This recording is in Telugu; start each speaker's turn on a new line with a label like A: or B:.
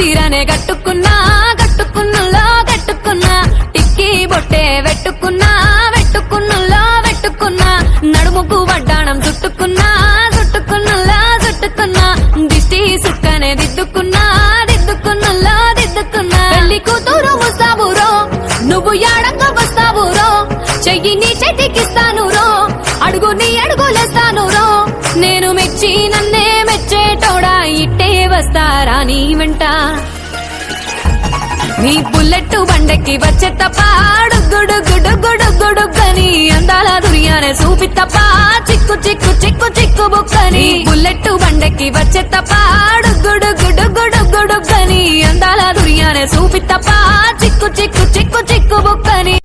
A: చీరనే కట్టుకున్నా కట్టుకున్నులో కట్టుకున్నా టిక్కి బొట్టే వెట్టుకున్నా వెట్టుకున్నులో వెట్టుకున్నా నడుముకు వడ్డాణం చుట్టుకున్నా చుట్టుకున్నులో చుట్టుకున్నా దిష్టి సుక్కనే దిద్దుకున్నా దిద్దుకున్నులో దిద్దుకున్నా పెళ్లి కూతురు ముస్తాబురో నువ్వు యాడంగా వస్తావురో చెయ్యి నీ చేతికిస్తాను రో అడుగు నీ అడుగులేస్తాను రో నేను మెచ్చి నన్నే మెచ్చేటోడా ఇట్టే వస్తారా నీ వెంట నీ బుల్లెట్ బండకి వచ్చే తప్ప గుడుగుడుగుడుగుడుగుడుగని అందాల దుర్యానే చూపి తప్ప చిక్కు చిక్కు చిక్కు చిక్కు బుక్కని బుల్లెట్ బండకి వచ్చే తప్ప గుడుగుడుగుడుగుడుగని అందాల దుర్యానే చూపి తప్ప చిక్కు చిక్కు చిక్కు చిక్కు బుక్కని